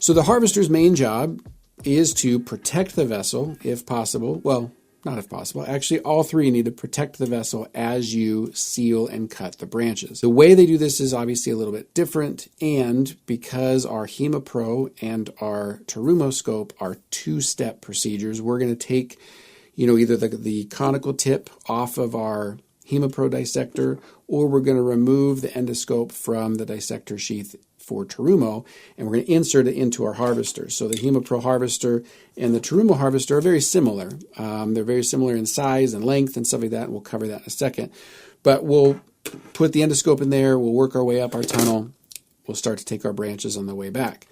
So the harvester's main job is to protect the vessel if possible. Well, not if possible. Actually, all three need to protect the vessel as you seal and cut the branches. The way they do this is obviously a little bit different, and because our HemaPro and our Terumo scope are two-step procedures, we're going to take, either the conical tip off of our HemaPro dissector, or we're going to remove the endoscope from the dissector sheath for Terumo, and we're going to insert it into our harvester. So the HemaPro harvester and the Terumo harvester are very similar. They're very similar in size and length and stuff like that, and we'll cover that in a second. But we'll put the endoscope in there, we'll work our way up our tunnel, we'll start to take our branches on the way back.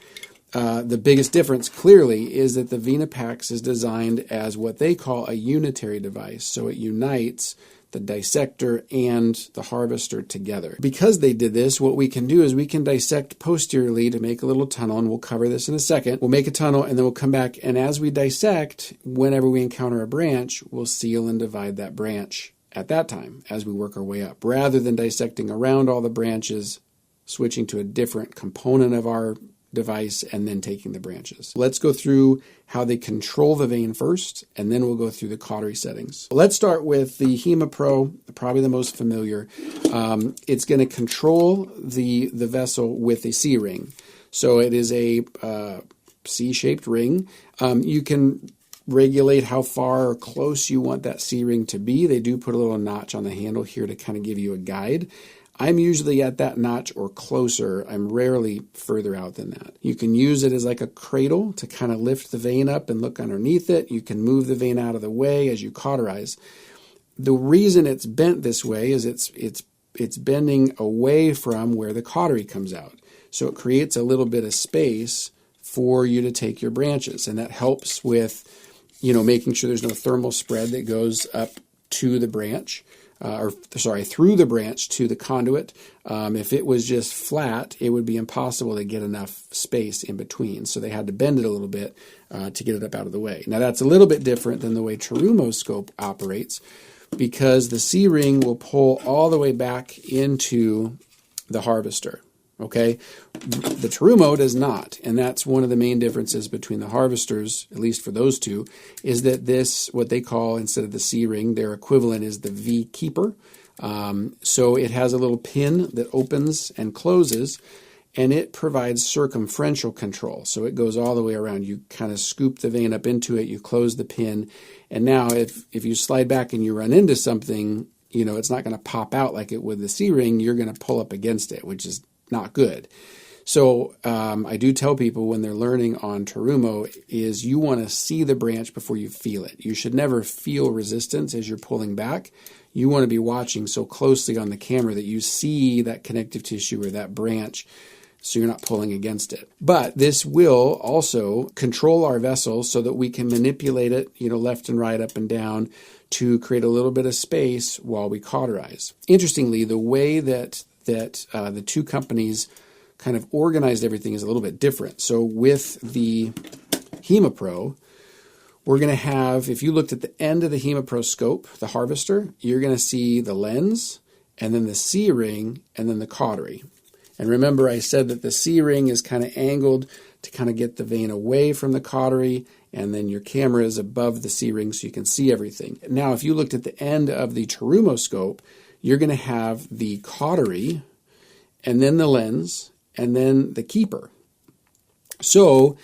The biggest difference, clearly, is that the Venapax is designed as what they call a unitary device. So it unites the dissector and the harvester together. Because they did this, what we can do is we can dissect posteriorly to make a little tunnel, and we'll cover this in a second. We'll make a tunnel, and then we'll come back, and as we dissect, whenever we encounter a branch, we'll seal and divide that branch at that time as we work our way up, rather than dissecting around all the branches, switching to a different component of our device, and then taking the branches. Let's go through how they control the vein first, and then we'll go through the cautery settings. Let's start with the HemaPro, probably the most familiar. It's going to control the vessel with a C-ring. So it is a C-shaped ring. You can regulate how far or close you want that C-ring to be. They do put a little notch on the handle here to kind of give you a guide. I'm usually at that notch or closer. I'm rarely further out than that. You can use it as like a cradle to kind of lift the vein up and look underneath it. You can move the vein out of the way as you cauterize. The reason it's bent this way is it's bending away from where the cautery comes out. So it creates a little bit of space for you to take your branches, and that helps with, making sure there's no thermal spread that goes up to the branch. Through the branch to the conduit. If it was just flat, it would be impossible to get enough space in between. So they had to bend it a little bit to get it up out of the way. Now that's a little bit different than the way Terumo scope operates, because the C-ring will pull all the way back into the harvester. Okay, the Terumo does not, and that's one of the main differences between the harvesters, at least for those two, is that this, what they call, instead of the C-ring, their equivalent is the V-keeper. So it has a little pin that opens and closes, and it provides circumferential control. So it goes all the way around. You kind of scoop the vein up into it, you close the pin, and now if you slide back and you run into something, it's not going to pop out like it would the C-ring. You're going to pull up against it, which is not good. So I do tell people when they're learning on Terumo is you want to see the branch before you feel it. You should never feel resistance as you're pulling back. You want to be watching so closely on the camera that you see that connective tissue or that branch, so you're not pulling against it. But this will also control our vessel so that we can manipulate it, left and right, up and down, to create a little bit of space while we cauterize. Interestingly, the way that the two companies kind of organized everything is a little bit different. So with the HemaPro, we're going to have, if you looked at the end of the HemaPro scope, the harvester, you're going to see the lens, and then the C-ring, and then the cautery. And remember, I said that the C-ring is kind of angled to kind of get the vein away from the cautery, and then your camera is above the C-ring so you can see everything. Now, if you looked at the end of the Terumo scope, you're going to have the cautery, and then the lens, and then the keeper. So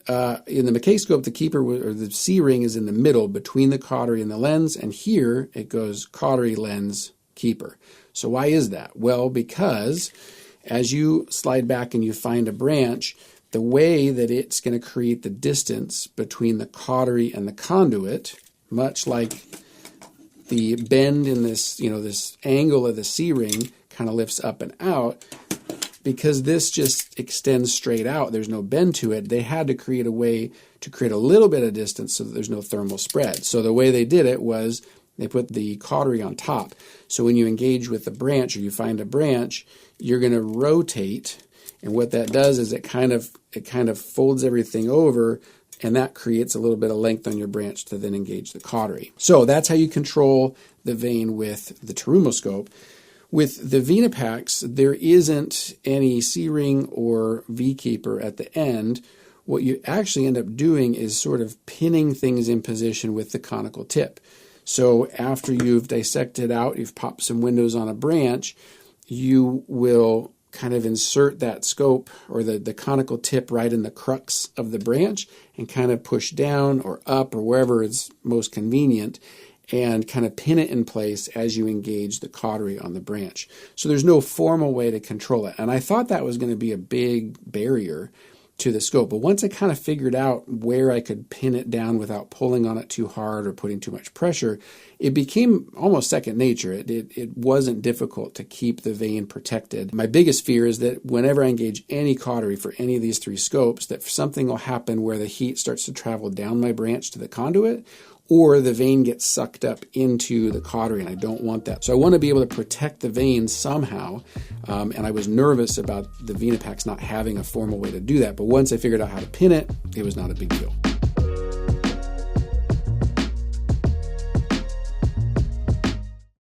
in the McKay scope, the keeper or the C-ring is in the middle between the cautery and the lens, and here it goes cautery, lens, keeper. So why is that? Well, because as you slide back and you find a branch, the way that it's going to create the distance between the cautery and the conduit, much like the bend in this, this angle of the C-ring kind of lifts up and out, because this just extends straight out, there's no bend to it, they had to create a way to create a little bit of distance so that there's no thermal spread. So the way they did it was they put the cautery on top. So when you engage with the branch or you find a branch, you're going to rotate, and what that does is it kind of folds everything over, and that creates a little bit of length on your branch to then engage the cautery. So that's how you control the vein with the Terumo scope. With the Venapax, there isn't any C-ring or V-keeper at the end. what you actually end up doing is sort of pinning things in position with the conical tip. So after you've dissected out, you've popped some windows on a branch, you will kind of insert that scope or the conical tip right in the crux of the branch and kind of push down or up or wherever is most convenient and kind of pin it in place as you engage the cautery on the branch. So there's no formal way to control it. And I thought that was going to be a big barrier to the scope. But once I kind of figured out where I could pin it down without pulling on it too hard or putting too much pressure, it became almost second nature. It wasn't difficult to keep the vein protected. My biggest fear is that whenever I engage any cautery for any of these three scopes, that something will happen where the heat starts to travel down my branch to the conduit, or the vein gets sucked up into the cautery, and I don't want that. So I want to be able to protect the vein somehow, and I was nervous about the Venipacks not having a formal way to do that. But once I figured out how to pin it, it was not a big deal.